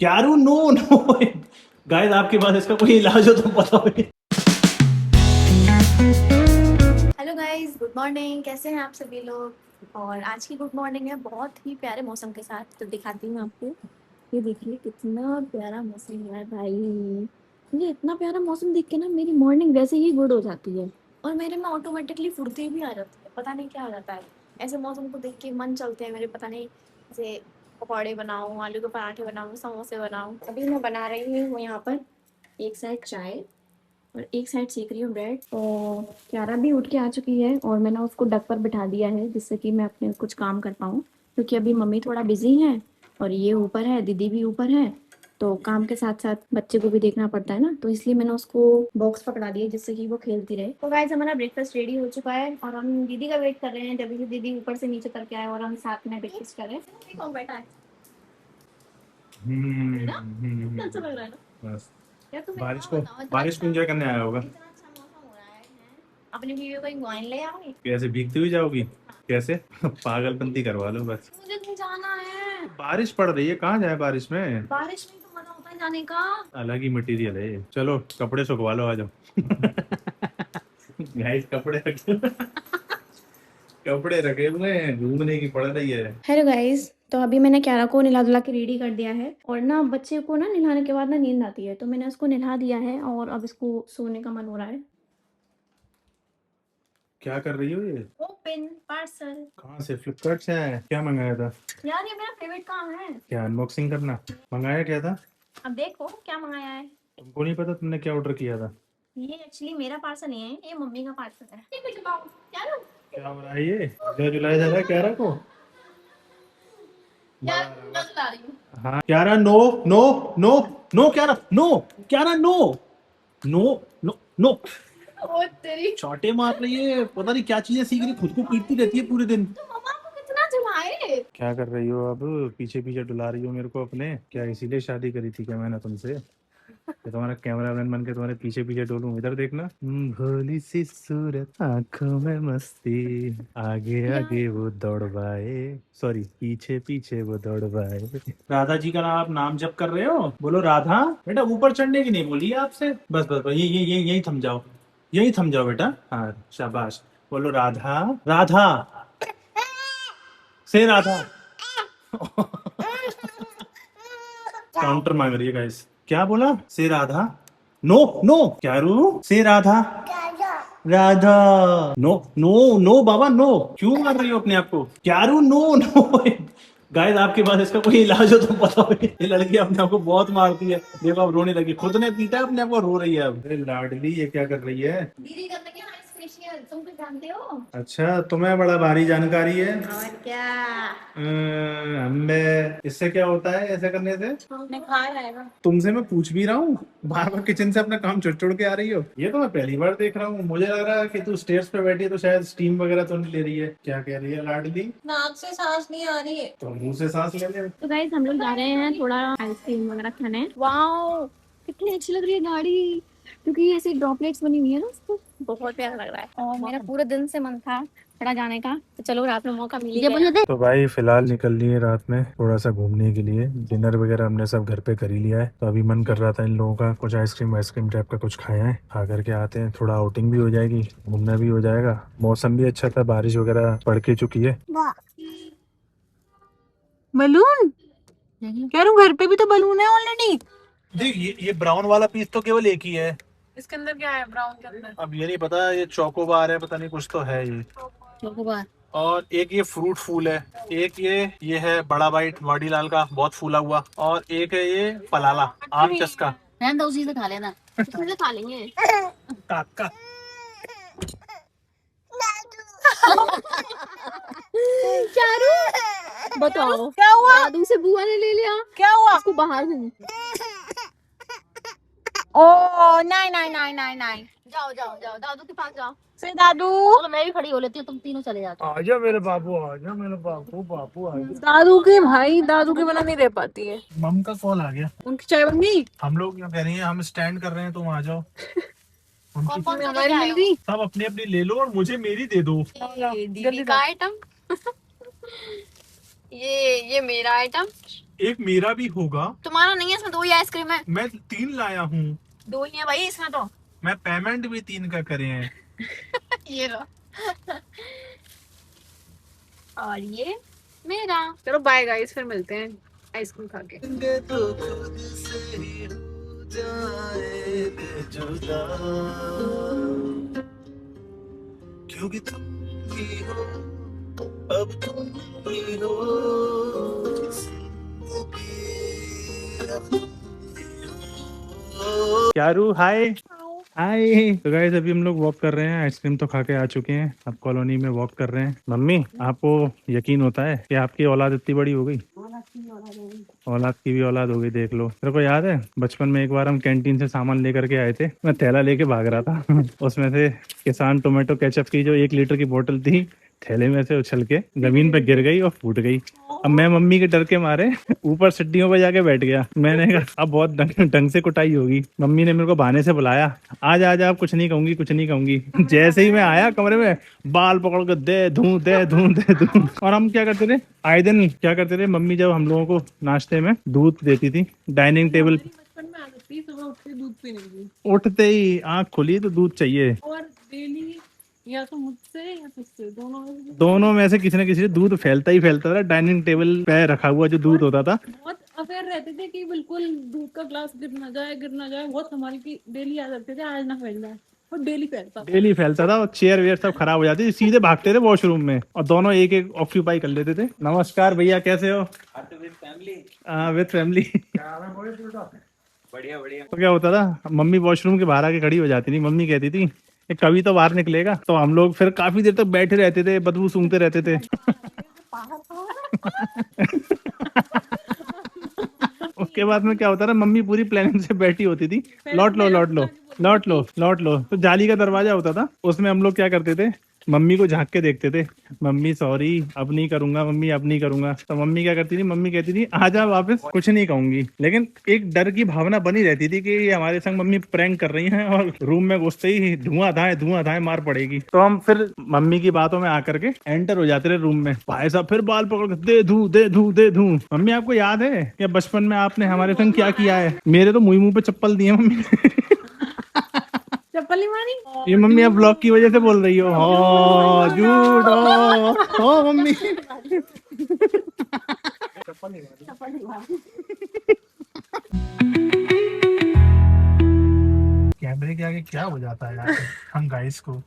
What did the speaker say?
क्यारू no no guys, आपके पास इसका कोई इलाज हो तो बताओ। Hello guys, good morning. कैसे हैं आप सभी लोग? और आज की गुड मॉर्निंग है बहुत ही प्यारे मौसम के साथ, तो दिखाती हूँ आपको। ये देखिए कितना प्यारा मौसम है भाई। मुझे इतना प्यारा मौसम देख के ना मेरी मॉर्निंग वैसे ही गुड हो जाती है और मेरे में ऑटोमेटिकली फुर्ती भी आ जाती है। पता नहीं क्या हो जाता है, ऐसे मौसम को देख के मन चलते हैं मेरे। पता नहीं, जैसे पकौड़े बनाऊँ, आलू के पराठे बनाऊँ, समोसे बनाऊँ। अभी मैं बना रही हूँ यहाँ पर एक साइड चाय और एक साइड सेक रही हूँ ब्रेड। तो क्यारा भी उठ के आ चुकी है और मैंने उसको डक पर बिठा दिया है जिससे कि मैं अपने कुछ काम कर पाऊँ, क्योंकि अभी मम्मी थोड़ा बिजी है और ये ऊपर है, दीदी भी ऊपर है। तो काम के साथ साथ बच्चे को भी देखना पड़ता है ना, तो इसलिए मैंने उसको बॉक्स पकड़ा दिया जिससे कि वो खेलती रहे। तो गाइस, हमारा ब्रेकफास्ट रेडी हो चुका है और हम दीदी का वेट कर रहे हैं, जब भी दीदी ऊपर से नीचे करके आए और हम साथ में ब्रेकफास्ट कर रहे हैं। कौन बैठा है? ना? अच्छा लग रहा है ना? बस यार तुम्हें बारिश को बताओ, बारिश को एंजॉय करने आया होगा। इतना अच्छा मौसम हो रहा है। अपनी बीवी को इंगवाइन ले आओगे? कैसे भीगती हुई जाओगी? कैसे? पागलपंती करवा लो बस। मुझे नहीं जाना है। बारिश पड़ रही है, कहाँ जाए बारिश में? बारिश में तो मजा होता है जाने का। अलग ही मटेरियल है ये। चलो कपड़े सुखवा लो, आ जाओ। गाइस, कपड़े रखे कपड़े रखे हुए हैं, घूमने की पड़ रही है। हेलो गाइस, तो अभी मैंने क्यारा को नहला धुला के रेडी कर दिया है और ना बच्चे को ना नहलाने के बाद ना नींद आती है, तो मैंने उसको नहला दिया है और अब इसको सोने का मन हो रहा है। क्या कर रही हो ये? Open parcel. कहाँ से? फ्लिपकार्ट से आया है? क्या मंगाया था? यार ये मेरा फेवरेट काम है। क्या अनबॉक्सिंग करना? मंगाया क्या था? अब देखो क्या मंगाया है। तुमको नहीं पता तुमने क्या ऑर्डर किया था? ये एक्चुअली मेरा पार्सल नहीं है, ये मम्मी का पार्सल है। क्या लो? क्या हो रहा है ये? क्या जुलाया जा रहा है क्यारा को? यार मैं चला रही हूँ। हाँ क्यारा, नो नो नो नो क्यारा, नो क्यारा, नो नो नो नो। ओ तेरी। चाटे मार रही है, पता नहीं क्या चीजें सीख रही, खुद को पीटती रहती है पूरे दिन। तो मम्मा को कितना जमाए। क्या कर रही हो अब? पीछे पीछे डुला रही हो मेरे को अपने? क्या इसीलिए शादी करी थी क्या मैंने तुमसे, कि तुम्हारा कैमरामैन बन के तुम्हारे पीछे पीछे डोलूं? इधर देखना। भोली सी सूरत, आंखों में मस्ती, आगे आगे वो दौड़वाए, सॉरी पीछे पीछे वो दौड़वाए। राधा जी का आप नाम जप कर रहे हो? बोलो राधा। बेटा ऊपर चढ़ने की नहीं बोली है आपसे। बस बस बस, ये यही थम जाओ, यही थम जाओ बेटा। हाँ शाबाश। बोलो राधा राधा से राधा। काउंटर मांग रही है गाइस। क्या बोला? से राधा। नो नो क्यारू, से Radha Radha. No no no बाबा, नो। क्यों मार रही हो अपने आप को? क्यारू नो नो गाइस, आपके पास इसका कोई इलाज हो तो बताओ। ये लड़की अपने आप को बहुत मारती है। देखो अब रोने लगी, खुद ने पीटा अपने आप को, रो रही है अब। अरे लाडली, ये क्या कर रही है? दीदी करने के हाइस फेशियल तुम तो जानते हो। अच्छा, तुम्हें बड़ा भारी जानकारी है। और क्या? हमें इससे क्या होता है ऐसे करने से? हमने खाया है। तुमसे मैं पूछ भी रहा हूँ, बार बार किचन से अपना काम छोड़ के आ रही हो। ये तो मैं पहली बार देख रहा हूँ। मुझे लग रहा है कि तू स्टेयर्स पे बैठी है तो शायद स्टीम वगैरह तो नहीं ले रही है। क्या कह रही है लाडली? नाक से सांस नहीं आ रही है। तो मुंह से सांस ले ले। तो गाइस, हम लोग जा रहे हैं थोड़ा आइसक्रीम वगैरह खाने। वाओ, कितनी अच्छी लग रही है गाड़ी, क्योंकि ऐसे ड्रॉपलेट्स बनी हुई है ना उसको। बहुत प्यारा लग रहा है और मेरा पूरे दिन से मन था थोड़ा जाने का, तो चलो रात में मौका मिल गया। तो भाई फिलहाल निकल लिए रात में थोड़ा सा घूमने के लिए। डिनर वगैरह हमने सब घर पे कर ही लिया है, तो अभी मन कर रहा था इन लोगों का कुछ आइसक्रीम वाइसक्रीम टाइप का कुछ खाया है। खा करके आते हैं, थोड़ा आउटिंग भी हो जाएगी, घूमना भी हो जाएगा। मौसम भी अच्छा था, बारिश वगैरह पड़ के चुकी है। बलून कह रहा हूँ, घर पे भी तो बलून है ऑलरेडी। देख ये ब्राउन वाला पीस तो केवल एक ही है। इसके अंदर क्या है ब्राउन के अंदर? अब ये नहीं पता, ये चोकोबार है, पता नहीं कुछ तो है ये। चोकोबार। और एक ये फ्रूट फूल है, एक ये है बड़ा बाइट वाडीलाल का, बहुत फूला हुआ। और एक है ये पलाला आम चस्का। रहने दो, उसी से खा लेना। इसमें से खा लेंगे। काका। चारू, बताओ क्या हुआ? दादू से बुआ ने ले लिया, क्या हुआ? उसको बाहर घूम। ओ नहीं नहीं नहीं नहीं नहीं। जाओ जाओ जाओ, दादू के पास जाओ। से दादू। चलो मैं भी खड़ी हो लेती हूँ, तुम तीनों चले जाओ। आजा मेरे बाबू, आजा मेरे बाबू, बाबू आजा। दादू के भाई, दादू के बिना नहीं रह पाती है। मम का कॉल आ गया। उनकी चाय बन गई। हम लोग क्या कह रही हैं, हम स्टैंड कर रहे हैं, तुम आ जाओ। उनकी कौन सा हमारी मिल गई। सब अपनी अपनी ले लो और मुझे मेरी दे दो। दीदी का आइटम। ये मेरा आइटम एक मेरा भी होगा। तुम्हारा नहीं है, इसमें 2 ही आइसक्रीम है। मैं 3 लाया हूँ। 2 ही है भाई इसमें तो। मैं पेमेंट भी 3 का करे हैं। ये लो। और ये मेरा। चलो बाय गाइस, फिर मिलते हैं आइसक्रीम खा के। तो खुद से ही हो जाए जुदा, क्योंकि तुम ही हो, अब तुम ही हो जिंदगी, अब तुम ही हो। क्यारू हाय। हाय। तो गाइस अभी हम लोग वॉक कर रहे हैं, आइसक्रीम तो खा के आ चुके हैं, अब कॉलोनी में वॉक कर रहे हैं। मम्मी आपको यकीन होता है कि आपकी औलाद इतनी बड़ी हो गई? औलाद की भी औलाद हो गई, देख लो। तेरे को याद है बचपन में एक बार हम कैंटीन से सामान लेकर के आए थे, मैं थैला लेके भाग रहा था उसमें से किसान टोमेटो केचप की जो 1 लीटर की बोतल थी, थैले में से उछल के जमीन पे गिर गई और फूट गई। अब मैं मम्मी के डर के मारे ऊपर सीढ़ियों पे जाके बैठ गया। मैंने कहा अब बहुत ढंग से कुटाई होगी। मम्मी ने मेरे को बहाने से बुलाया, आज आज आप कुछ नहीं कहूंगी, कुछ नहीं कहूंगी। जैसे ही मैं आया कमरे में, बाल पकड़ के दे दूं दे दूं दे दूं। और हम क्या करते थे, आए दिन क्या करते थे, मम्मी जब हम लोगों को नाश्ते में दूध देती थी डाइनिंग टेबल, बचपन में आदत थी सुबह उठ के दूध पीने की, उठते ही आंख खुली तो दूध चाहिए। और डेली या तो मुझसे या तुझसे, दोनों में से किसी न किसी से दूध फैलता ही फैलता था। डाइनिंग टेबल पे रखा हुआ जो दूध होता था, बहुत अफेयर रहते थे कि बिल्कुल दूध का ग्लास गिर ना जाए, बहुत संभाल की डेली याद रखते थे, आज ना फैल जाए, और डेली फैलता था। डेली फैलता था और चेयर वेयर सब खराब हो जाती थी, सीधे भागते थे वॉशरूम में और दोनों एक एक ऑक्यूपाई कर लेते थे। नमस्कार भैया, कैसे हो? With family. बढ़िया बढ़िया। तो क्या होता था, मम्मी वॉशरूम के बाहर आके खड़ी हो जाती थी, मम्मी कहती थी कि कभी तो बाहर निकलेगा। तो हम लोग फिर काफी देर तक बैठे रहते थे, बदबू सूंघते रहते थे। उसके बाद में क्या होता था, मम्मी पूरी प्लानिंग से बैठी होती थी, लौट लो लौट लो लौट लो लौट लो। तो जाली का दरवाजा होता था, उसमें हम लोग क्या करते थे, मम्मी को झांक के देखते थे, मम्मी सॉरी अब नहीं करूंगा, मम्मी अब नहीं करूंगा। तो मम्मी क्या करती थी, मम्मी कहती थी आजा वापस, कुछ नहीं कहूंगी। लेकिन एक डर की भावना बनी रहती थी कि ये हमारे संग मम्मी प्रैंक कर रही हैं और रूम में घुसते ही धुआं धाए मार पड़ेगी। तो हम फिर मम्मी की बातों में आकर के एंटर हो जाते थे रूम में। भाई साहब फिर बाल पकड़ के दे दूं दे दूं दे दूं। मम्मी आपको याद है कि बचपन में आपने हमारे संग क्या किया है? मेरे तो मुंह पे चप्पल दिए मम्मी ने। चप्पल नहीं मारी? ये मम्मी अब ब्लॉग की वजह से बोल रही हो? हाँ झूठ हो मम्मी। कैमरे के आगे क्या हो जाता है यार हम गाइस को।